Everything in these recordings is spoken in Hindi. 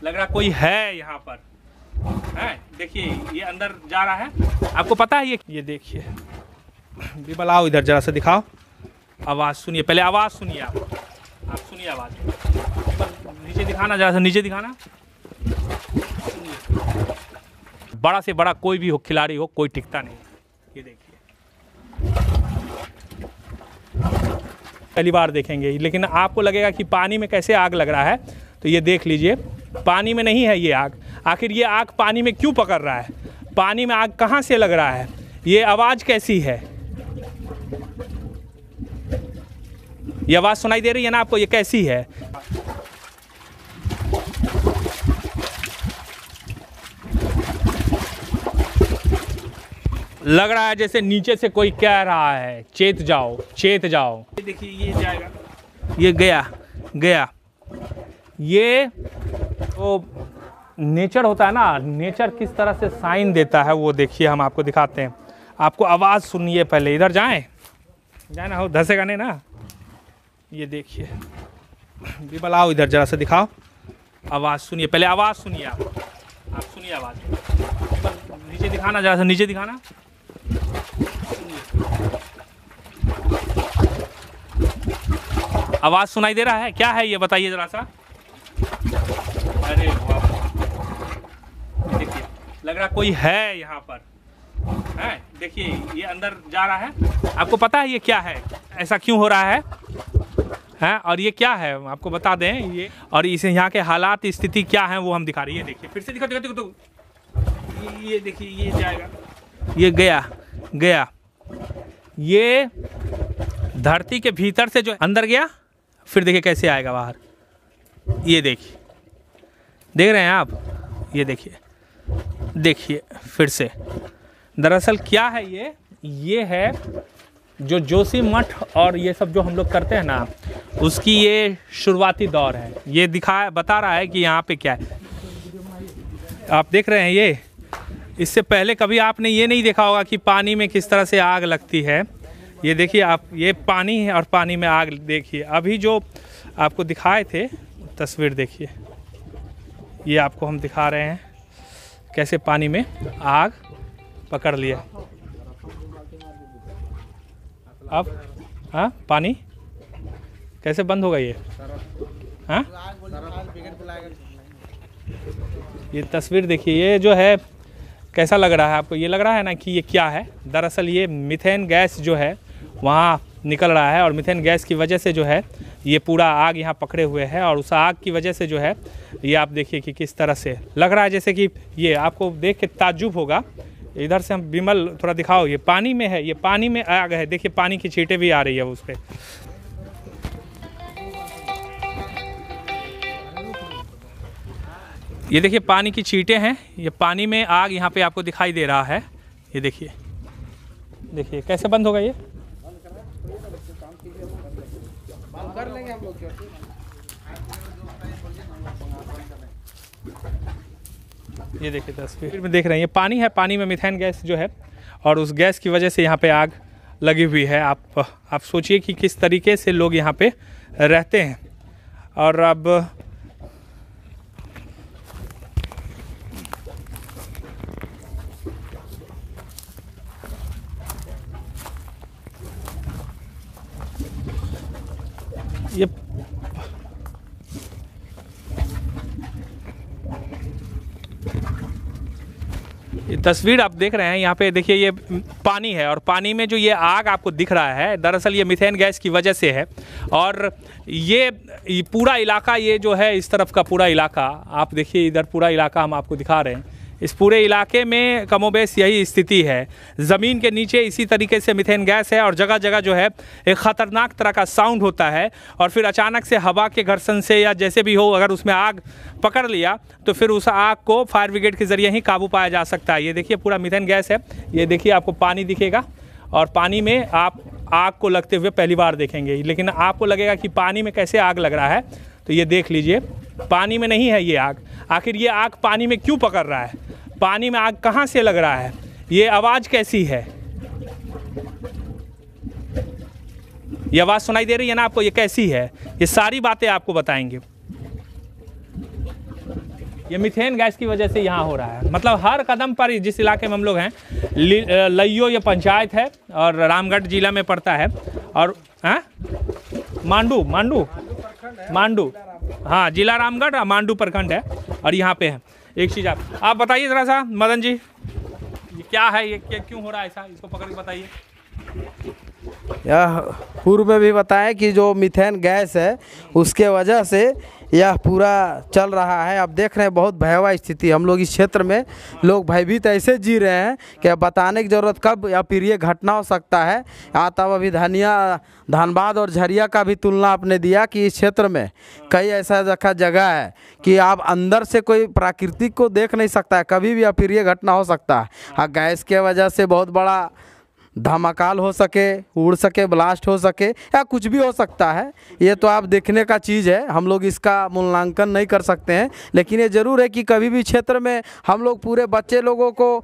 लग रहा कोई है यहाँ पर है। देखिए ये अंदर जा रहा है, आपको पता है ये देखिए। बिमल आओ इधर जरा सा दिखाओ, आवाज़ सुनिए, पहले आवाज़ सुनिए। आप सुनिए आवाज़। नीचे दिखाना, जरा सा नीचे दिखाना। बड़ा से बड़ा कोई भी हो, खिलाड़ी हो, कोई टिकता नहीं। ये देखिए पहली बार देखेंगे, लेकिन आपको लगेगा कि पानी में कैसे आग लग रहा है। तो ये देख लीजिए, पानी में नहीं है ये आग। आखिर ये आग पानी में क्यों पकड़ रहा है? पानी में आग कहाँ से लग रहा है? ये आवाज़ कैसी है? ये आवाज़ सुनाई दे रही है ना आपको? ये कैसी है? लग रहा है जैसे नीचे से कोई कह रहा है चेत जाओ, चेत जाओ। ये देखिए ये जाएगा, ये गया। ये तो नेचर होता है ना, नेचर किस तरह से साइन देता है वो देखिए, हम आपको दिखाते हैं। आपको आवाज़ सुनिए पहले। इधर जाए ना, हो धसेगा नहीं ना। ये देखिए बिमल आओ इधर जरा सा दिखाओ, आवाज़ सुनिए, पहले आवाज़ सुनिए। आप सुनिए आवाज़। नीचे दिखाना, जरा सा नीचे दिखाना। आवाज़ सुनाई दे रहा है? क्या है ये बताइए जरा सा। अरे वाह, देखिए लग रहा कोई है यहाँ पर है। देखिए ये अंदर जा रहा है, आपको पता है ये क्या है, ऐसा क्यों हो रहा है? हैं? और ये क्या है आपको बता दें ये, और इसे यहाँ के हालात स्थिति क्या है वो हम दिखा रहे हैं। ये देखिए, फिर से दिखा तो ये देखिए ये जाएगा, ये गया। ये धरती के भीतर से जो अंदर गया, फिर देखिए कैसे आएगा बाहर। ये देखिए, देख रहे हैं आप? ये देखिए फिर से। दरअसल क्या है ये है जो जोशी मठ और ये सब जो हम लोग करते हैं ना, उसकी ये शुरुआती दौर है। ये बता रहा है कि यहाँ पे क्या है। आप देख रहे हैं ये, इससे पहले कभी आपने ये नहीं देखा होगा कि पानी में किस तरह से आग लगती है। ये देखिए आप, ये पानी है और पानी में आग देखिए। अभी जो आपको दिखाए थे तस्वीर देखिए, ये आपको हम दिखा रहे हैं कैसे पानी में आग पकड़ लिया। अब हाँ, पानी कैसे बंद होगा ये? हाँ, ये तस्वीर देखिए, ये जो है कैसा लग रहा है आपको? ये लग रहा है ना कि ये क्या है? दरअसल ये मीथेन गैस जो है वहाँ निकल रहा है, और मीथेन गैस की वजह से जो है ये पूरा आग यहाँ पकड़े हुए है। और उस आग की वजह से जो है ये आप देखिए कि किस तरह से लग रहा है, जैसे कि ये आपको देख के ताज्जुब होगा। इधर से हम बिमल थोड़ा दिखाओ, ये पानी में है, ये पानी में आग है। देखिए पानी की छींटें भी आ रही है उस पर। ये देखिए पानी की छींटें हैं, ये पानी में आग यहाँ पे आपको दिखाई दे रहा है। ये देखिए कैसे बंद होगा ये? कर लेंगे हम लोग। ये देखिए तस्वीर में देख रहे हैं, ये पानी है, पानी में मीथेन गैस जो है, और उस गैस की वजह से यहाँ पे आग लगी हुई है। आप सोचिए कि किस तरीके से लोग यहाँ पे रहते हैं। और अब ये तस्वीर आप देख रहे हैं, यहाँ पे देखिए ये पानी है, और पानी में जो ये आग आपको दिख रहा है, दरअसल ये मीथेन गैस की वजह से है। और ये पूरा इलाका, ये जो है इस तरफ का पूरा इलाका, आप देखिए इधर पूरा इलाका हम आपको दिखा रहे हैं। इस पूरे इलाके में कमोबेश यही स्थिति है। ज़मीन के नीचे इसी तरीके से मीथेन गैस है, और जगह जगह जो है एक ख़तरनाक तरह का साउंड होता है, और फिर अचानक से हवा के घर्षण से या जैसे भी हो, अगर उसमें आग पकड़ लिया तो फिर उस आग को फायर ब्रिगेड के ज़रिए ही काबू पाया जा सकता है। ये देखिए पूरा मीथेन गैस है। ये देखिए आपको पानी दिखेगा, और पानी में आप आग को लगते हुए पहली बार देखेंगे, लेकिन आपको लगेगा कि पानी में कैसे आग लग रहा है। तो ये देख लीजिए, पानी में नहीं है ये आग। आखिर ये आग पानी में क्यों पकड़ रहा है? पानी में आग कहाँ से लग रहा है? ये आवाज़ कैसी है? ये आवाज़ सुनाई दे रही है ना आपको? ये कैसी है? ये सारी बातें आपको बताएंगे। ये मीथेन गैस की वजह से यहाँ हो रहा है। मतलब हर कदम पर जिस इलाके में हम लोग हैं, लइयो ये पंचायत है और रामगढ़ जिला में पड़ता है। और मांडू हाँ, जिला रामगढ़, मांडू प्रखंड है और यहाँ पे है। एक चीज़ आप बताइए ज़रा सा मदन जी, ये क्या है, ये क्यों हो रहा है ऐसा, इसको पकड़ के बताइए। यह पूर्व में भी बताएं कि जो मीथेन गैस है उसके वजह से यह पूरा चल रहा है। अब देख रहे हैं बहुत भयावह स्थिति, हम लोग इस क्षेत्र में लोग भयभीत ऐसे जी रहे हैं कि अब बताने की ज़रूरत कब या फिर ये घटना हो सकता है। तब अभी धनबाद और झरिया का भी तुलना आपने दिया कि इस क्षेत्र में कई ऐसा जगह है कि आप अंदर से कोई प्राकृतिक को देख नहीं सकता है, कभी भी या फिर ये घटना हो सकता है। गैस के वजह से बहुत बड़ा धमाकाल हो सके, उड़ सके, ब्लास्ट हो सके या कुछ भी हो सकता है। ये तो आप देखने का चीज़ है, हम लोग इसका मूल्यांकन नहीं कर सकते हैं। लेकिन ये ज़रूर है कि कभी भी क्षेत्र में हम लोग पूरे बच्चे लोगों को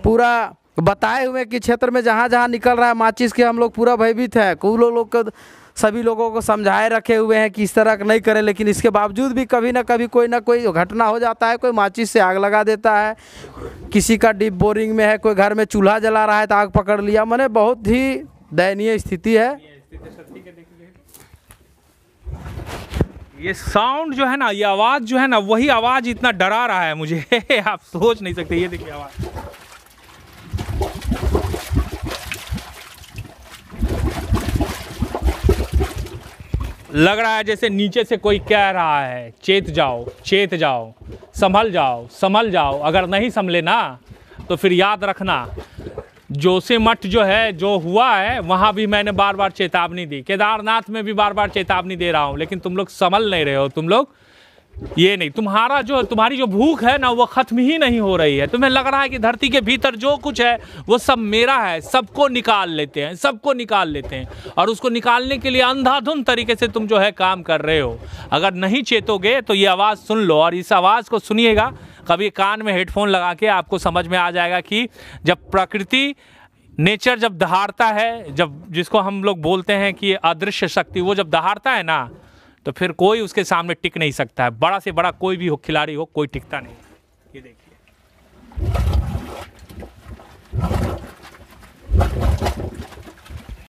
पूरा बताए हुए कि क्षेत्र में जहाँ जहाँ निकल रहा है माचिस के, हम लोग पूरा भयभीत है। कुछ लोग को सभी लोगों को समझाए रखे हुए हैं कि इस तरह नहीं करें, लेकिन इसके बावजूद भी कभी ना कभी कोई ना कोई घटना हो जाता है। कोई माचिस से आग लगा देता है, किसी का डीप बोरिंग में है, कोई घर में चूल्हा जला रहा है तो आग पकड़ लिया। मैंने बहुत ही दयनीय स्थिति है। ये साउंड जो है ना, ये आवाज़ जो है ना, वही आवाज़ इतना डरा रहा है मुझे आप सोच नहीं सकते। ये देखिए आवाज़, लग रहा है जैसे नीचे से कोई कह रहा है चेत जाओ, चेत जाओ, संभल जाओ, संभल जाओ। अगर नहीं संभले ना तो फिर याद रखना, जोशीमठ जो है, जो हुआ है वहाँ भी मैंने बार बार चेतावनी दी, केदारनाथ में भी बार बार चेतावनी दे रहा हूँ, लेकिन तुम लोग संभल नहीं रहे हो। तुम लोग ये नहीं, तुम्हारी जो भूख है ना वो ख़त्म ही नहीं हो रही है। तुम्हें लग रहा है कि धरती के भीतर जो कुछ है वो सब मेरा है, सबको निकाल लेते हैं, सबको निकाल लेते हैं। और उसको निकालने के लिए अंधाधुंध तरीके से तुम जो है काम कर रहे हो। अगर नहीं चेतोगे तो ये आवाज़ सुन लो, और इस आवाज़ को सुनिएगा कभी कान में हेडफोन लगा के, आपको समझ में आ जाएगा कि जब प्रकृति, नेचर जब दहाड़ता है, जब जिसको हम लोग बोलते हैं कि अदृश्य शक्ति, वो जब दहाड़ता है ना तो फिर कोई उसके सामने टिक नहीं सकता है। बड़ा से बड़ा कोई भी हो, खिलाड़ी हो, कोई टिकता नहीं। ये देखिए।